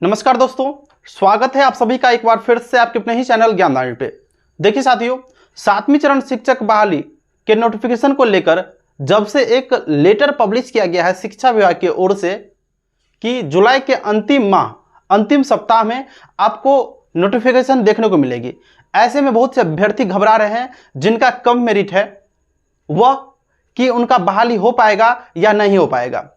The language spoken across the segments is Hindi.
नमस्कार दोस्तों, स्वागत है आप सभी का एक बार फिर से आपके अपने ही चैनल ज्ञानदानी पे। देखिए साथियों, 7वीं चरण शिक्षक बहाली के नोटिफिकेशन को लेकर जब से एक लेटर पब्लिश किया गया है शिक्षा विभाग की ओर से कि जुलाई के अंतिम सप्ताह में आपको नोटिफिकेशन देखने को मिलेगी। ऐसे में बहुत से अभ्यर्थी घबरा रहे हैं जिनका कम मेरिट है वह कि उनका बहाली हो पाएगा या नहीं हो पाएगा।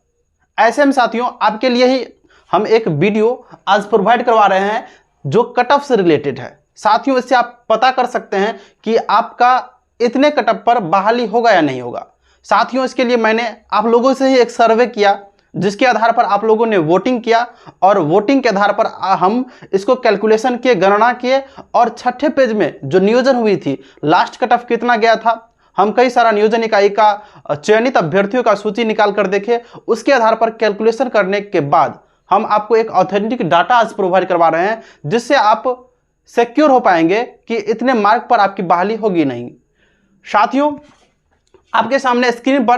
ऐसे में साथियों, आपके लिए ही हम एक वीडियो आज प्रोवाइड करवा रहे हैं जो कट ऑफ से रिलेटेड है। साथियों, इससे आप पता कर सकते हैं कि आपका इतने कट ऑफ पर बहाली होगा या नहीं होगा। साथियों, इसके लिए मैंने आप लोगों से ही एक सर्वे किया जिसके आधार पर आप लोगों ने वोटिंग किया और वोटिंग के आधार पर हम इसको कैलकुलेशन किए, गणना किए और छठे पेज में जो नियोजन हुई थी लास्ट कट ऑफ कितना गया था, हम कई सारा नियोजन इकाई का चयनित अभ्यर्थियों का सूची निकाल कर देखे। उसके आधार पर कैलकुलेशन करने के बाद हम आपको एक ऑथेंटिक डाटा आज प्रोवाइड करवा रहे हैं जिससे आप सिक्योर हो पाएंगे कि इतने मार्क पर आपकी बहाली होगी नहीं। साथियों, आपके सामने स्क्रीन पर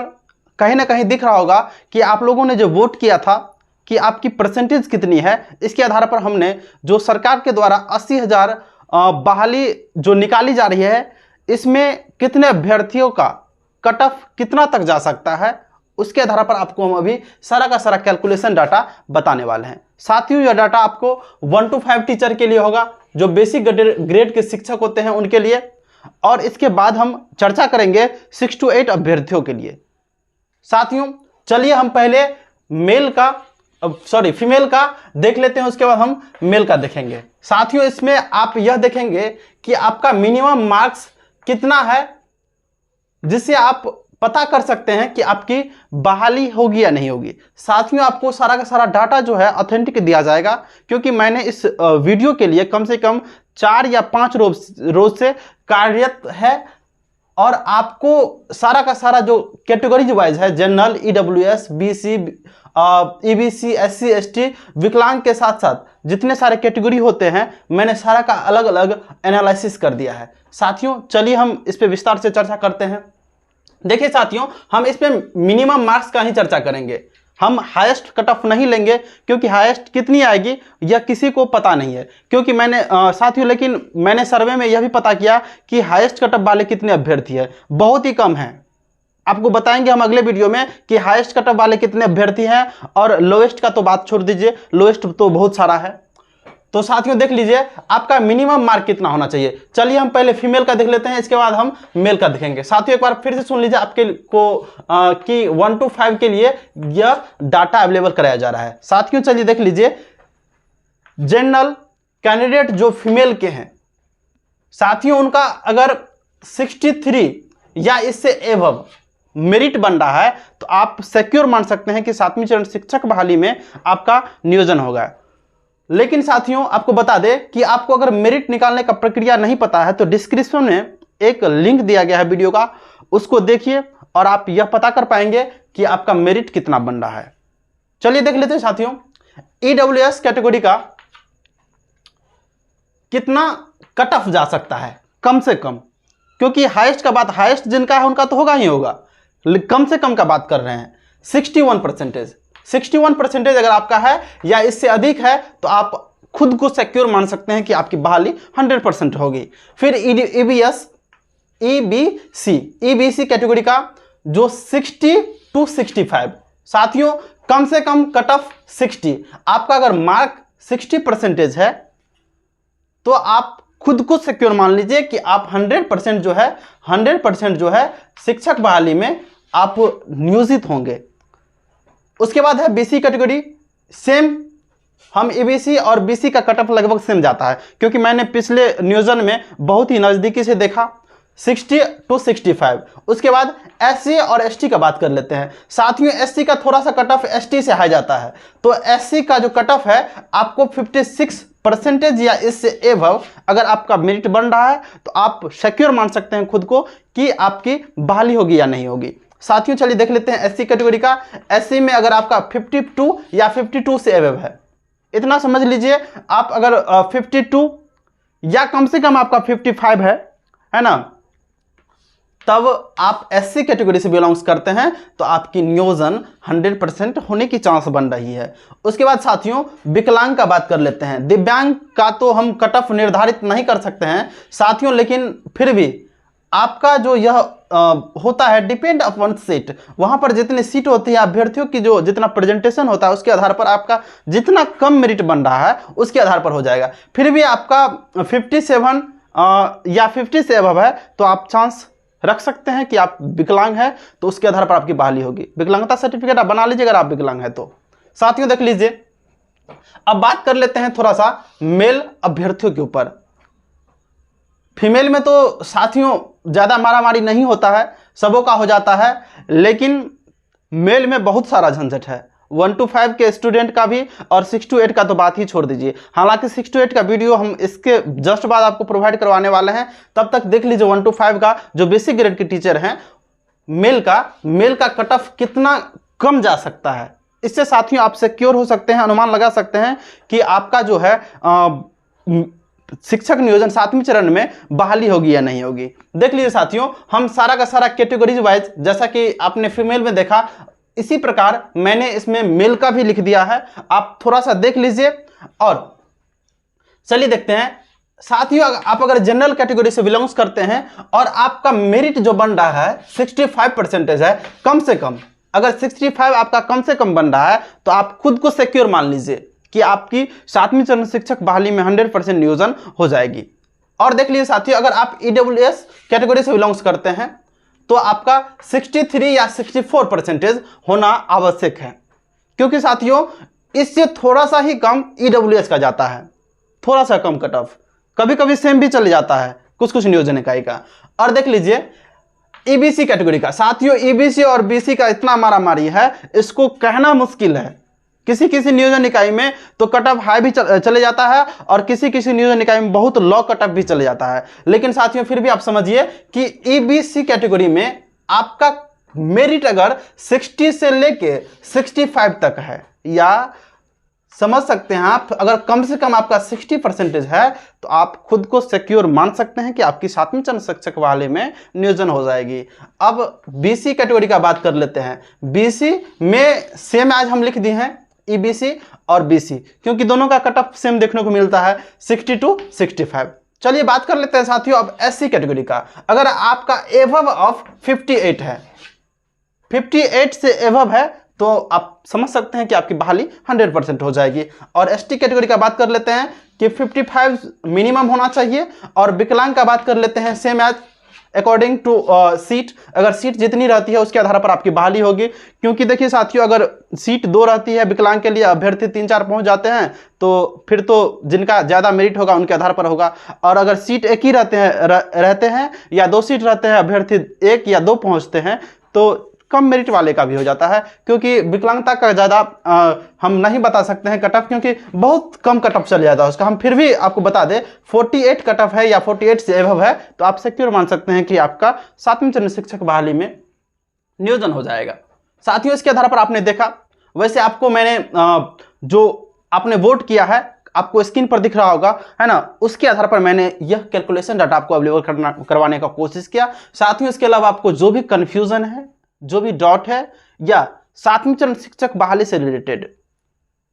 कहीं ना कहीं दिख रहा होगा कि आप लोगों ने जो वोट किया था कि आपकी परसेंटेज कितनी है। इसके आधार पर हमने जो सरकार के द्वारा 80,000 बहाली जो निकाली जा रही है इसमें कितने अभ्यर्थियों का कट ऑफ कितना तक जा सकता है, उसके आधार पर आपको हम अभी सारा का सारा कैलकुलेशन डाटा बताने वाले हैं। साथियों, यह डाटा आपको 1 to 5 टीचर के लिए होगा जो बेसिक ग्रेड के शिक्षक होते हैं उनके लिए, और इसके बाद हम चर्चा करेंगे 6 to 8 अभ्यर्थियों के लिए। साथियों, चलिए हम पहले फीमेल का देख लेते हैं, उसके बाद हम मेल का देखेंगे। साथियों, इसमें आप यह देखेंगे कि आपका मिनिमम मार्क्स कितना है जिससे आप पता कर सकते हैं कि आपकी बहाली होगी या नहीं होगी। साथियों, आपको सारा का सारा डाटा जो है ऑथेंटिक दिया जाएगा क्योंकि मैंने इस वीडियो के लिए कम से कम 4 या 5 रोज से कार्यरत है और आपको सारा का सारा जो कैटेगरीज वाइज है, general, EWS, BC, EBC, SC, ST, विकलांग के साथ साथ जितने सारे कैटेगरी होते हैं मैंने सारा का अलग अलग एनालिसिस कर दिया है। साथियों, चलिए हम इस पे विस्तार से चर्चा करते हैं। देखिए साथियों, हम इस पे मिनिमम मार्क्स का ही चर्चा करेंगे, हम हाईएस्ट कट ऑफ नहीं लेंगे क्योंकि हाईएस्ट कितनी आएगी यह किसी को पता नहीं है। क्योंकि मैंने सर्वे में यह भी पता किया कि हाईएस्ट कट ऑफ वाले कितने अभ्यर्थी है, बहुत ही कम है। आपको बताएंगे हम अगले वीडियो में कि हाईएस्ट कट ऑफ वाले कितने अभ्यर्थी हैं, और लोएस्ट का तो बात छोड़ दीजिए, लोएस्ट तो बहुत सारा है। तो साथियों देख लीजिए आपका मिनिमम मार्क कितना होना चाहिए। चलिए हम पहले फीमेल का देख लेते हैं, इसके बाद हम मेल का देखेंगे। साथियों, एक बार फिर से सुन लीजिए आपके को कि 1 to 5 के लिए यह डाटा अवेलेबल कराया जा रहा है। साथियों, चलिए देख लीजिए जनरल कैंडिडेट जो फीमेल के हैं, साथियों उनका अगर 63 या इससे एबव मेरिट बन रहा है तो आप सिक्योर मान सकते हैं कि 7वीं चरण शिक्षक बहाली में आपका नियोजन होगा। लेकिन साथियों, आपको बता दें कि आपको अगर मेरिट निकालने का प्रक्रिया नहीं पता है तो डिस्क्रिप्शन में एक लिंक दिया गया है वीडियो का, उसको देखिए और आप यह पता कर पाएंगे कि आपका मेरिट कितना बन रहा है। चलिए देख लेते हैं साथियों, ईडब्ल्यूएस कैटेगरी का कितना कट ऑफ जा सकता है कम से कम, क्योंकि हाईएस्ट जिनका है उनका तो होगा ही होगा, कम से कम का बात कर रहे हैं। 61% अगर आपका है या इससे अधिक है तो आप खुद को सिक्योर मान सकते हैं कि आपकी बहाली 100% होगी। फिर ईबीसी कैटेगरी का जो 60 to 65, साथियों कम से कम कट ऑफ 60। आपका अगर मार्क 60% है तो आप खुद को सिक्योर मान लीजिए कि आप 100% जो है शिक्षक बहाली में आप नियोजित होंगे। उसके बाद है बीसी कैटेगरी, सेम हम ईबीसी और बीसी का कट ऑफ लगभग सेम जाता है क्योंकि मैंने पिछले नियोजन में बहुत ही नज़दीकी से देखा, 60 to 65। उसके बाद एससी और एसटी का बात कर लेते हैं। साथियों, एससी का थोड़ा सा कट ऑफ एसटी से हाई जाता है, तो एससी का जो कट ऑफ है आपको 56% या इससे एबव अगर आपका मेरिट बन रहा है तो आप सिक्योर मान सकते हैं खुद को कि आपकी बहाली होगी या नहीं होगी। साथियों, चलिए देख लेते हैं एससी कैटेगरी का। एससी में अगर आपका 52 या 52 से एबव है, इतना समझ लीजिए आप अगर 52 या कम से कम आपका 55 है ना, तब आप एससी कैटेगरी से बिलोंग्स करते हैं तो आपकी नियोजन 100% होने की चांस बन रही है। उसके बाद साथियों विकलांग का बात कर लेते हैं। दिव्यांग का तो हम कट ऑफ निर्धारित नहीं कर सकते हैं साथियों, लेकिन फिर भी आपका जो यह होता है डिपेंड अपॉन सीट, वहां पर जितनी सीट होती है अभ्यर्थियों की जो जितना प्रेजेंटेशन होता है उसके आधार पर आपका जितना कम मेरिट बन रहा है उसके आधार पर हो जाएगा। फिर भी आपका 57 या 50 से अबव है तो आप चांस रख सकते हैं कि आप विकलांग हैं, तो उसके आधार पर आपकी बहाली होगी। विकलांगता सर्टिफिकेट आप बना लीजिए अगर आप विकलांग हैं तो। साथियों देख लीजिए, अब बात कर लेते हैं थोड़ा सा मेल अभ्यर्थियों के ऊपर। फीमेल में तो साथियों ज़्यादा मारामारी नहीं होता है, सबों का हो जाता है, लेकिन मेल में बहुत सारा झंझट है। 1 to 5 के स्टूडेंट का भी और 6 to 8 का तो बात ही छोड़ दीजिए। हालांकि 6 to 8 का वीडियो हम इसके जस्ट बाद आपको प्रोवाइड करवाने वाले हैं, तब तक देख लीजिए 1 to 5 का जो बेसिक ग्रेड के टीचर हैं मेल का कट ऑफ कितना कम जा सकता है। इससे साथियों आप सिक्योर हो सकते हैं, अनुमान लगा सकते हैं कि आपका जो है शिक्षक नियोजन 7वें चरण में बहाली होगी या नहीं होगी। देख लीजिए साथियों, हम सारा का सारा कैटेगरीज वाइज, जैसा कि आपने फीमेल में देखा इसी प्रकार मैंने इसमें मेल का भी लिख दिया है, आप थोड़ा सा देख लीजिए। और चलिए देखते हैं साथियों, आप अगर जनरल कैटेगरी से बिलोंग्स करते हैं और आपका मेरिट जो बन रहा है 65% है, कम से कम अगर 65 आपका कम से कम बन रहा है तो आप खुद को सिक्योर मान लीजिए कि आपकी 7वीं चरण शिक्षक बहाली में 100% नियोजन हो जाएगी। और देख लीजिए साथियों, अगर आप ईडब्ल्यूएस कैटेगरी से बिलोंग्स करते हैं तो आपका 63 या 64% होना आवश्यक है, क्योंकि साथियों इससे थोड़ा सा ही कम ईडब्ल्यूएस का जाता है, थोड़ा सा कम कट ऑफ, कभी कभी सेम भी चले जाता है कुछ नियोजन इकाई का। और देख लीजिए ईबीसी कैटेगरी का, साथियों ईबीसी और बीसी का इतना मारामारी है, इसको कहना मुश्किल है। किसी नियोजन इकाई में तो कट ऑफ हाई भी चले जाता है और किसी नियोजन इकाई में बहुत लो कट ऑफ भी चले जाता है। लेकिन साथियों फिर भी आप समझिए कि ईबीसी कैटेगरी में आपका मेरिट अगर 60 से लेके 65 तक है, या समझ सकते हैं आप अगर कम से कम आपका 60% है तो आप खुद को सिक्योर मान सकते हैं कि आपकी 7वीं चरण शिक्षक वाले में नियोजन हो जाएगी। अब बीसी कैटेगरी का बात कर लेते हैं। बीसी में सेम आज हम लिख दिए हैं ईबीसी और बीसी, क्योंकि दोनों का कट ऑफ सेम देखने को मिलता है 60 to 65। चलिए बात कर लेते हैं साथियों अब एससी कैटेगरी का। अगर आपका एबव ऑफ 58 है, 58 से एबव है तो आप समझ सकते हैं कि आपकी बहाली 100% हो जाएगी। और एसटी कैटेगरी का बात कर लेते हैं कि 55 मिनिमम होना चाहिए। और विकलांग का बात कर लेते हैं same as according to seat, अगर सीट जितनी रहती है उसके आधार पर आपकी बहाली होगी। क्योंकि देखिए साथियों, अगर सीट 2 रहती है विकलांग के लिए, अभ्यर्थी 3-4 पहुंच जाते हैं तो फिर तो जिनका ज़्यादा मेरिट होगा उनके आधार पर होगा। और अगर सीट एक ही रहते हैं या 2 सीट रहते हैं, अभ्यर्थी 1 या 2 पहुँचते हैं तो कम मेरिट वाले का भी हो जाता है। क्योंकि विकलांगता का ज़्यादा हम नहीं बता सकते हैं कट ऑफ, क्योंकि बहुत कम कट ऑफ चल जाता है उसका। हम फिर भी आपको बता दें 48 कट ऑफ है या 48 से एबव है तो आप सिक्योर मान सकते हैं कि आपका 7वीं चरण शिक्षक बहाली में नियोजन हो जाएगा। साथियों इसके आधार पर आपने देखा, वैसे आपको मैंने जो आपने वोट किया है आपको स्क्रीन पर दिख रहा होगा, है ना, उसके आधार पर मैंने यह कैलकुलेशन डाटा आपको अवेलेबल करवाने का कोशिश किया। साथियों इसके अलावा आपको जो भी कन्फ्यूजन है, जो भी डाउट है, या 7वीं चरण शिक्षक बहाली से रिलेटेड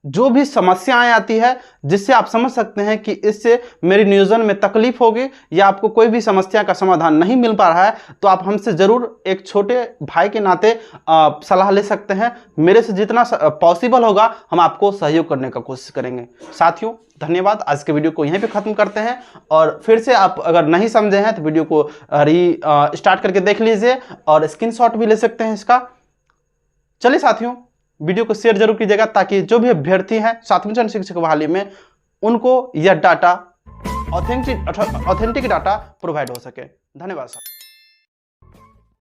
जो भी समस्याएं आती है जिससे आप समझ सकते हैं कि इससे मेरी नियोजन में तकलीफ होगी या आपको कोई भी समस्या का समाधान नहीं मिल पा रहा है, तो आप हमसे ज़रूर एक छोटे भाई के नाते सलाह ले सकते हैं। मेरे से जितना पॉसिबल होगा हम आपको सहयोग करने का कोशिश करेंगे। साथियों धन्यवाद, आज के वीडियो को यहीं पे ख़त्म करते हैं। और फिर से आप अगर नहीं समझे हैं तो वीडियो को स्टार्ट करके देख लीजिए और स्क्रीनशॉट भी ले सकते हैं इसका। चलिए साथियों वीडियो को शेयर जरूर कीजिएगा ताकि जो भी अभ्यर्थी हैं 7वीं चरण शिक्षक बहाली में उनको यह डाटा ऑथेंटिक डाटा प्रोवाइड हो सके। धन्यवाद साहब।